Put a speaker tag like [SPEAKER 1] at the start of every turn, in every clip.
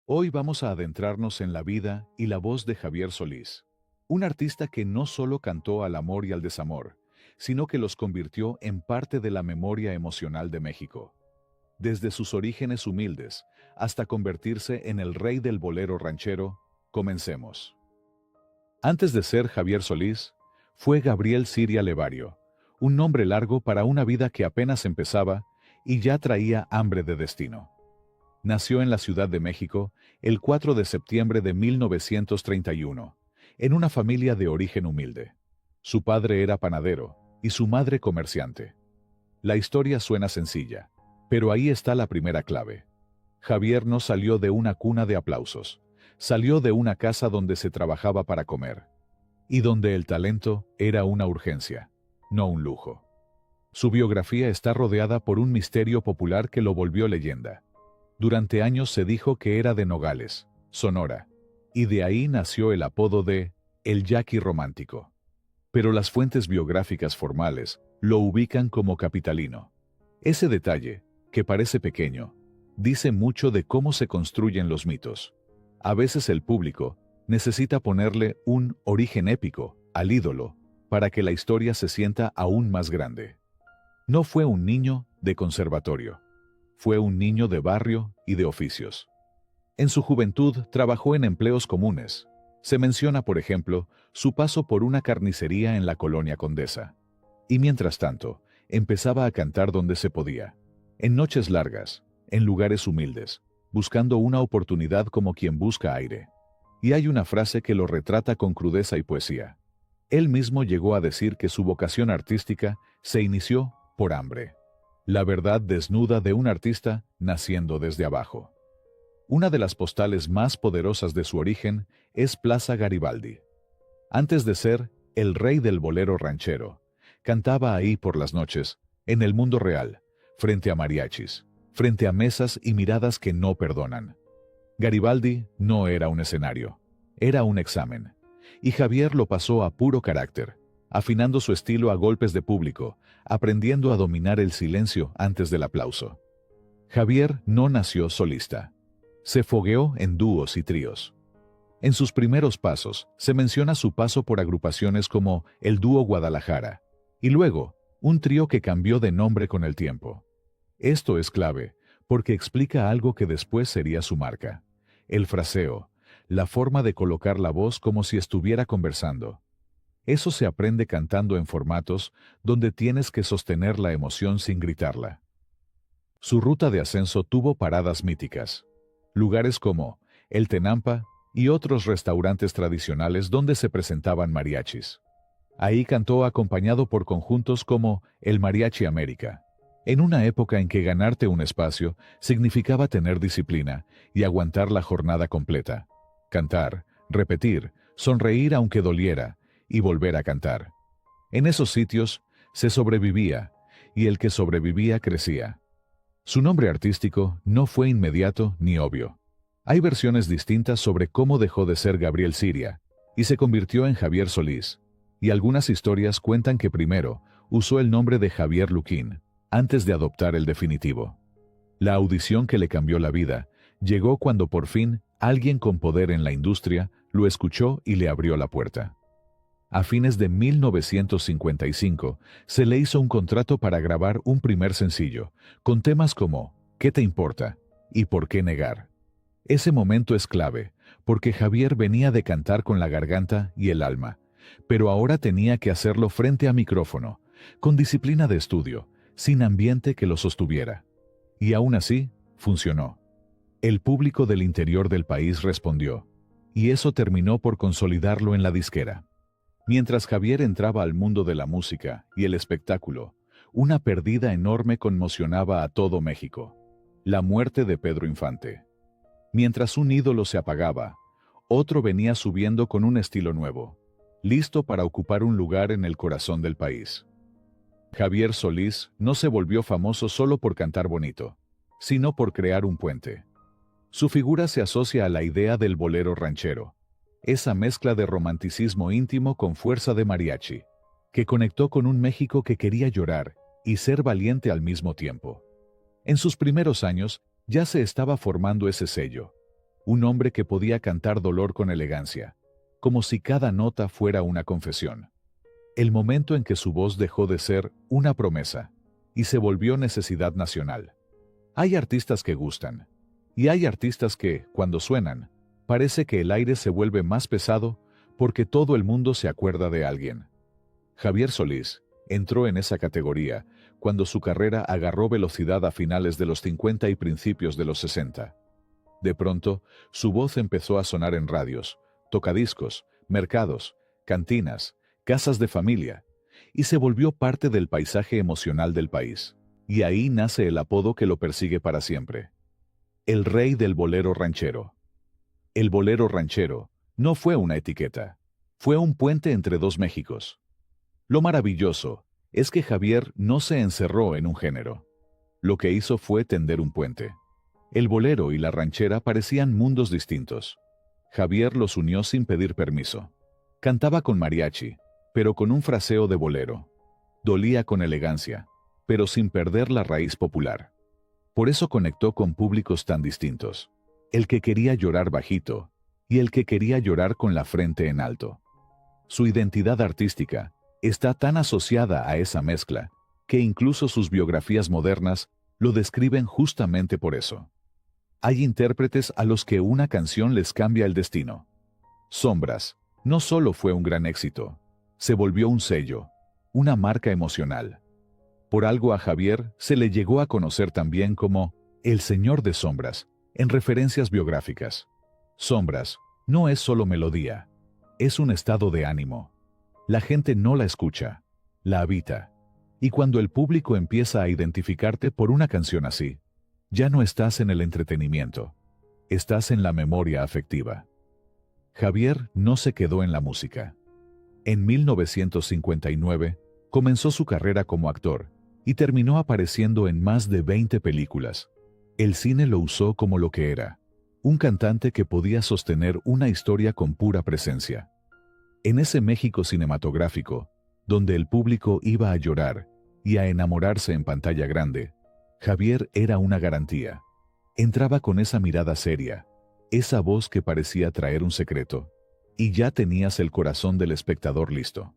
[SPEAKER 1] Hoy vamos a adentrarnos en la vida y la voz de Javier Solís, un artista que no solo cantó al amor y al desamor, sino que los convirtió en parte de la memoria emocional de México. Desde sus orígenes humildes hasta convertirse en el rey del bolero ranchero, comencemos. Antes de ser Javier Solís, fue Gabriel Siria Levario, un nombre largo para una vida que apenas empezaba y ya traía hambre de destino. Nació en la Ciudad de México el 4 de septiembre de 1931, en una familia de origen humilde. Su padre era panadero y su madre comerciante. La historia suena sencilla, pero ahí está la primera clave. Javier no salió de una cuna de aplausos, salió de una casa donde se trabajaba para comer, y donde el talento era una urgencia, no un lujo. Su biografía está rodeada por un misterio popular que lo volvió leyenda. Durante años se dijo que era de Nogales, Sonora, y de ahí nació el apodo de El Yaqui Romántico. Pero las fuentes biográficas formales lo ubican como capitalino. Ese detalle, que parece pequeño, dice mucho de cómo se construyen los mitos. A veces el público necesita ponerle un origen épico al ídolo para que la historia se sienta aún más grande. No fue un niño de conservatorio. Fue un niño de barrio y de oficios. En su juventud trabajó en empleos comunes. Se menciona, por ejemplo, su paso por una carnicería en la colonia Condesa. Y mientras tanto, empezaba a cantar donde se podía, en noches largas, en lugares humildes, buscando una oportunidad como quien busca aire. Y hay una frase que lo retrata con crudeza y poesía. Él mismo llegó a decir que su vocación artística se inició por hambre. La verdad desnuda de un artista naciendo desde abajo. Una de las postales más poderosas de su origen es Plaza Garibaldi. Antes de ser el rey del bolero ranchero, cantaba ahí por las noches, en el mundo real, frente a mariachis, frente a mesas y miradas que no perdonan. Garibaldi no era un escenario, era un examen, y Javier lo pasó a puro carácter, afinando su estilo a golpes de público, aprendiendo a dominar el silencio antes del aplauso. Javier no nació solista. Se fogueó en dúos y tríos. En sus primeros pasos se menciona su paso por agrupaciones como el Dúo Guadalajara, y luego un trío que cambió de nombre con el tiempo. Esto es clave, porque explica algo que después sería su marca: el fraseo, la forma de colocar la voz como si estuviera conversando. Eso se aprende cantando en formatos donde tienes que sostener la emoción sin gritarla. Su ruta de ascenso tuvo paradas míticas. Lugares como El Tenampa y otros restaurantes tradicionales donde se presentaban mariachis. Ahí cantó acompañado por conjuntos como el Mariachi América, en una época en que ganarte un espacio significaba tener disciplina y aguantar la jornada completa. Cantar, repetir, sonreír aunque doliera, y volver a cantar. En esos sitios se sobrevivía, y el que sobrevivía crecía. Su nombre artístico no fue inmediato ni obvio. Hay versiones distintas sobre cómo dejó de ser Gabriel Siria y se convirtió en Javier Solís, y algunas historias cuentan que primero usó el nombre de Javier Luquín, antes de adoptar el definitivo. La audición que le cambió la vida llegó cuando por fin alguien con poder en la industria lo escuchó y le abrió la puerta. A fines de 1955 se le hizo un contrato para grabar un primer sencillo, con temas como ¿Qué te importa? ¿Y por qué negar? Ese momento es clave, porque Javier venía de cantar con la garganta y el alma, pero ahora tenía que hacerlo frente a micrófono, con disciplina de estudio, sin ambiente que lo sostuviera. Y aún así, funcionó. El público del interior del país respondió, y eso terminó por consolidarlo en la disquera. Mientras Javier entraba al mundo de la música y el espectáculo, una pérdida enorme conmocionaba a todo México: la muerte de Pedro Infante. Mientras un ídolo se apagaba, otro venía subiendo con un estilo nuevo, listo para ocupar un lugar en el corazón del país. Javier Solís no se volvió famoso solo por cantar bonito, sino por crear un puente. Su figura se asocia a la idea del bolero ranchero, esa mezcla de romanticismo íntimo con fuerza de mariachi, que conectó con un México que quería llorar y ser valiente al mismo tiempo. En sus primeros años ya se estaba formando ese sello. un hombre que podía cantar dolor con elegancia, como si cada nota fuera una confesión. El momento en que su voz dejó de ser una promesa y se volvió necesidad nacional. Hay artistas que gustan, y hay artistas que, cuando suenan, parece que el aire se vuelve más pesado porque todo el mundo se acuerda de alguien. Javier Solís entró en esa categoría cuando su carrera agarró velocidad a finales de los 50 y principios de los 60. De pronto, su voz empezó a sonar en radios, tocadiscos, mercados, cantinas, casas de familia, y se volvió parte del paisaje emocional del país. Y ahí nace el apodo que lo persigue para siempre: el rey del bolero ranchero. El bolero ranchero no fue una etiqueta, fue un puente entre dos Méxicos. Lo maravilloso es que Javier no se encerró en un género. Lo que hizo fue tender un puente. El bolero y la ranchera parecían mundos distintos. Javier los unió sin pedir permiso. Cantaba con mariachi, pero con un fraseo de bolero. Dolía con elegancia, pero sin perder la raíz popular. Por eso conectó con públicos tan distintos: el que quería llorar bajito y el que quería llorar con la frente en alto. Su identidad artística está tan asociada a esa mezcla que incluso sus biografías modernas lo describen justamente por eso. Hay intérpretes a los que una canción les cambia el destino. Sombras no solo fue un gran éxito, se volvió un sello, una marca emocional. Por algo a Javier se le llegó a conocer también como el Señor de Sombras, en referencias biográficas. Sombras no es solo melodía, es un estado de ánimo. La gente no la escucha, la habita. Y cuando el público empieza a identificarte por una canción así, ya no estás en el entretenimiento, estás en la memoria afectiva. Javier no se quedó en la música. En 1959 comenzó su carrera como actor y terminó apareciendo en más de 20 películas. El cine lo usó como lo que era: un cantante que podía sostener una historia con pura presencia. En ese México cinematográfico, donde el público iba a llorar y a enamorarse en pantalla grande, Javier era una garantía. Entraba con esa mirada seria, esa voz que parecía traer un secreto, y ya tenías el corazón del espectador listo.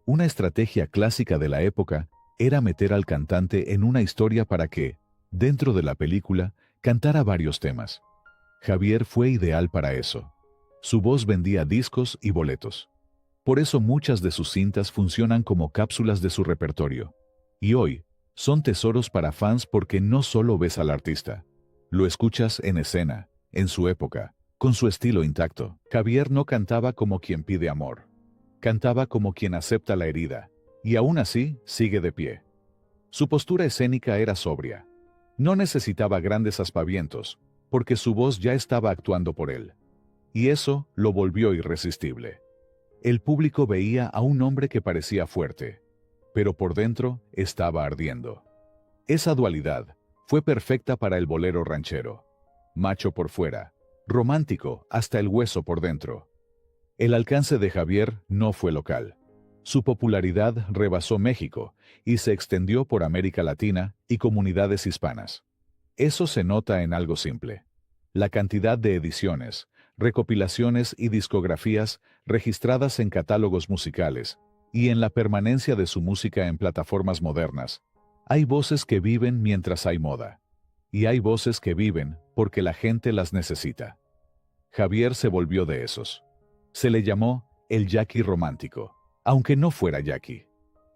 [SPEAKER 1] Una estrategia clásica de la época era meter al cantante en una historia para que, dentro de la película, cantara varios temas. Javier fue ideal para eso. Su voz vendía discos y boletos. Por eso muchas de sus cintas funcionan como cápsulas de su repertorio. Y hoy, son tesoros para fans porque no solo ves al artista, lo escuchas en escena, en su época, con su estilo intacto. Javier no cantaba como quien pide amor. Cantaba como quien acepta la herida, y aún así sigue de pie. Su postura escénica era sobria. No necesitaba grandes aspavientos, porque su voz ya estaba actuando por él. Y eso lo volvió irresistible. El público veía a un hombre que parecía fuerte, pero por dentro estaba ardiendo. Esa dualidad fue perfecta para el bolero ranchero. Macho por fuera, romántico hasta el hueso por dentro. El alcance de Javier no fue local. Su popularidad rebasó México y se extendió por América Latina y comunidades hispanas. Eso se nota en algo simple: la cantidad de ediciones, recopilaciones y discografías registradas en catálogos musicales, y en la permanencia de su música en plataformas modernas. Hay voces que viven mientras hay moda, y hay voces que viven porque la gente las necesita. Javier se volvió de esos. Se le llamó el Jackie romántico, aunque no fuera Jackie.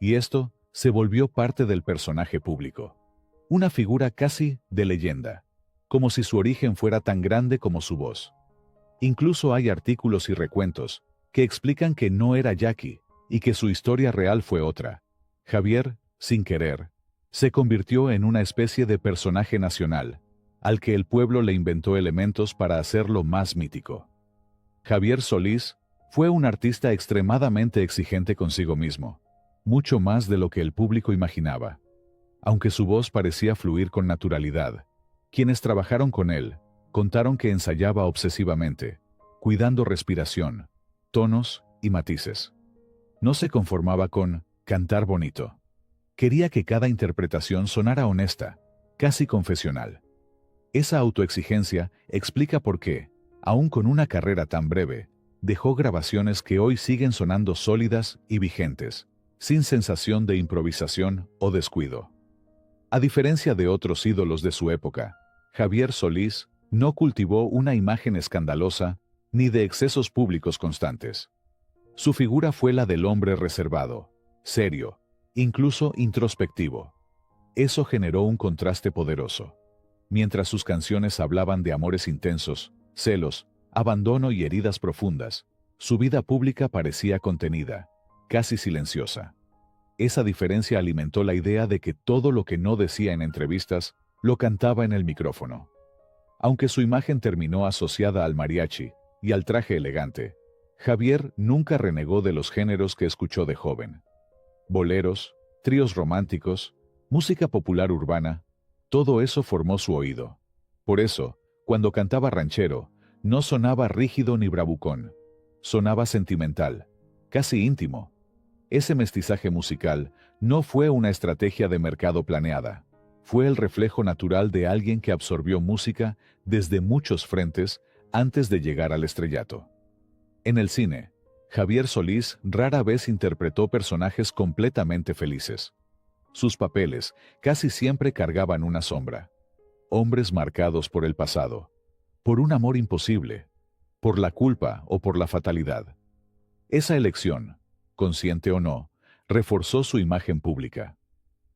[SPEAKER 1] Y esto se volvió parte del personaje público. Una figura casi de leyenda, como si su origen fuera tan grande como su voz. Incluso hay artículos y recuentos que explican que no era Jackie y que su historia real fue otra. Javier, sin querer, se convirtió en una especie de personaje nacional, al que el pueblo le inventó elementos para hacerlo más mítico. Javier Solís fue un artista extremadamente exigente consigo mismo, mucho más de lo que el público imaginaba. Aunque su voz parecía fluir con naturalidad, quienes trabajaron con él contaron que ensayaba obsesivamente, cuidando respiración, tonos y matices. No se conformaba con cantar bonito. Quería que cada interpretación sonara honesta, casi confesional. Esa autoexigencia explica por qué, Aún con una carrera tan breve, dejó grabaciones que hoy siguen sonando sólidas y vigentes, sin sensación de improvisación o descuido. A diferencia de otros ídolos de su época, Javier Solís no cultivó una imagen escandalosa ni de excesos públicos constantes. Su figura fue la del hombre reservado, serio, incluso introspectivo. Eso generó un contraste poderoso. Mientras sus canciones hablaban de amores intensos, celos, abandono y heridas profundas, su vida pública parecía contenida, casi silenciosa. Esa diferencia alimentó la idea de que todo lo que no decía en entrevistas, lo cantaba en el micrófono. Aunque su imagen terminó asociada al mariachi y al traje elegante, Javier nunca renegó de los géneros que escuchó de joven. Boleros, tríos románticos, música popular urbana, todo eso formó su oído. Por eso, cuando cantaba ranchero, no sonaba rígido ni bravucón. Sonaba sentimental, casi íntimo. Ese mestizaje musical no fue una estrategia de mercado planeada. Fue el reflejo natural de alguien que absorbió música desde muchos frentes antes de llegar al estrellato. En el cine, Javier Solís rara vez interpretó personajes completamente felices. Sus papeles casi siempre cargaban una sombra. Hombres marcados por el pasado, por un amor imposible, por la culpa o por la fatalidad. Esa elección, consciente o no, reforzó su imagen pública.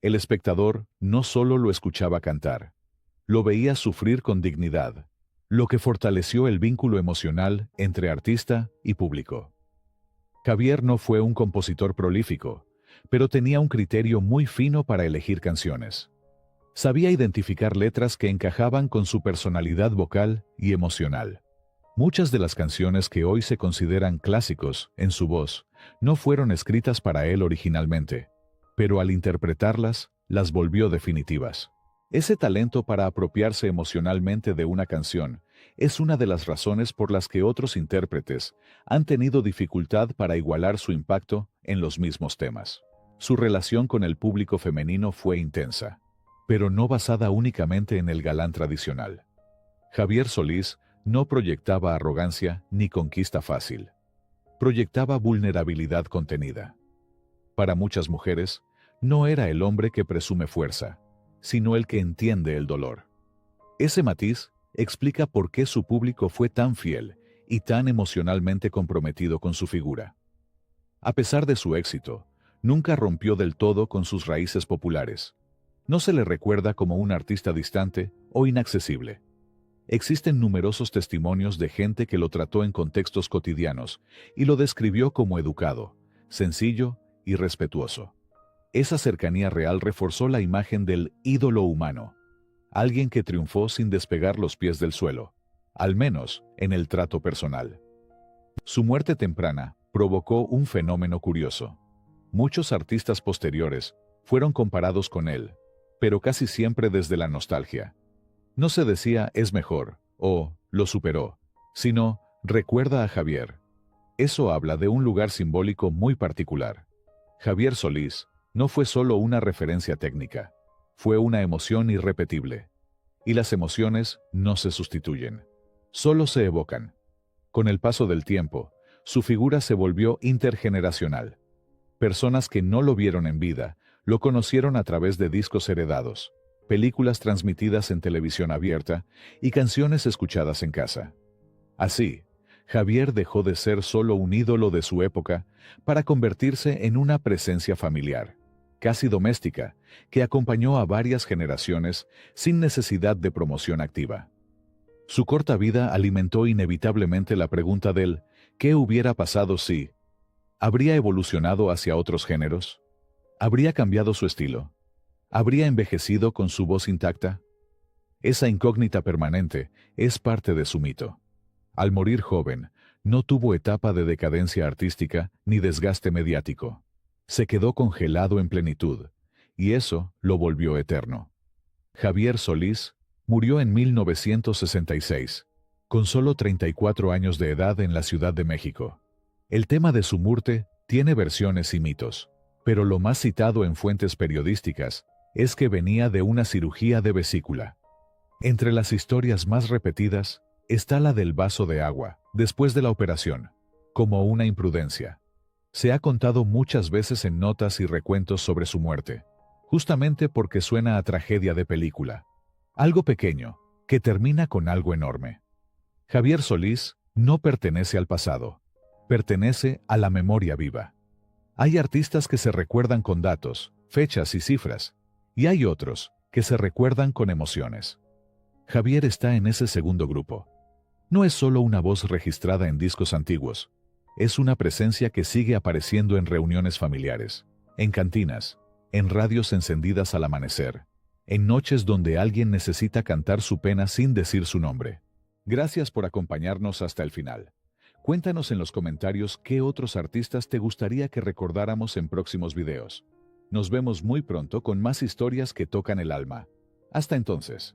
[SPEAKER 1] El espectador no solo lo escuchaba cantar, lo veía sufrir con dignidad, lo que fortaleció el vínculo emocional entre artista y público. Javier no fue un compositor prolífico, pero tenía un criterio muy fino para elegir canciones. Sabía identificar letras que encajaban con su personalidad vocal y emocional. Muchas de las canciones que hoy se consideran clásicos en su voz no fueron escritas para él originalmente, pero al interpretarlas, las volvió definitivas. Ese talento para apropiarse emocionalmente de una canción es una de las razones por las que otros intérpretes han tenido dificultad para igualar su impacto en los mismos temas. Su relación con el público femenino fue intensa, pero no basada únicamente en el galán tradicional. Javier Solís no proyectaba arrogancia ni conquista fácil. Proyectaba vulnerabilidad contenida. Para muchas mujeres, no era el hombre que presume fuerza, sino el que entiende el dolor. Ese matiz explica por qué su público fue tan fiel y tan emocionalmente comprometido con su figura. A pesar de su éxito, nunca rompió del todo con sus raíces populares. No se le recuerda como un artista distante o inaccesible. Existen numerosos testimonios de gente que lo trató en contextos cotidianos y lo describió como educado, sencillo y respetuoso. Esa cercanía real reforzó la imagen del ídolo humano, alguien que triunfó sin despegar los pies del suelo, al menos en el trato personal. Su muerte temprana provocó un fenómeno curioso. Muchos artistas posteriores fueron comparados con él, pero casi siempre desde la nostalgia. No se decía es mejor o lo superó, sino recuerda a Javier. Eso habla de un lugar simbólico muy particular. Javier Solís no fue solo una referencia técnica, fue una emoción irrepetible. Y las emociones no se sustituyen, solo se evocan. Con el paso del tiempo, su figura se volvió intergeneracional. Personas que no lo vieron en vida, lo conocieron a través de discos heredados, películas transmitidas en televisión abierta y canciones escuchadas en casa. Así, Javier dejó de ser solo un ídolo de su época para convertirse en una presencia familiar, casi doméstica, que acompañó a varias generaciones sin necesidad de promoción activa. Su corta vida alimentó inevitablemente la pregunta del ¿qué hubiera pasado si? ¿Habría evolucionado hacia otros géneros? ¿Habría cambiado su estilo? ¿Habría envejecido con su voz intacta? Esa incógnita permanente es parte de su mito. Al morir joven, no tuvo etapa de decadencia artística ni desgaste mediático. Se quedó congelado en plenitud, y eso lo volvió eterno. Javier Solís murió en 1966, con solo 34 años de edad en la Ciudad de México. El tema de su muerte tiene versiones y mitos, pero lo más citado en fuentes periodísticas es que venía de una cirugía de vesícula. Entre las historias más repetidas está la del vaso de agua, después de la operación, como una imprudencia. Se ha contado muchas veces en notas y recuentos sobre su muerte, justamente porque suena a tragedia de película. Algo pequeño, que termina con algo enorme. Javier Solís no pertenece al pasado, pertenece a la memoria viva. Hay artistas que se recuerdan con datos, fechas y cifras, y hay otros que se recuerdan con emociones. Javier está en ese segundo grupo. No es solo una voz registrada en discos antiguos, es una presencia que sigue apareciendo en reuniones familiares, en cantinas, en radios encendidas al amanecer, en noches donde alguien necesita cantar su pena sin decir su nombre. Gracias por acompañarnos hasta el final. Cuéntanos en los comentarios qué otros artistas te gustaría que recordáramos en próximos videos. Nos vemos muy pronto con más historias que tocan el alma. Hasta entonces.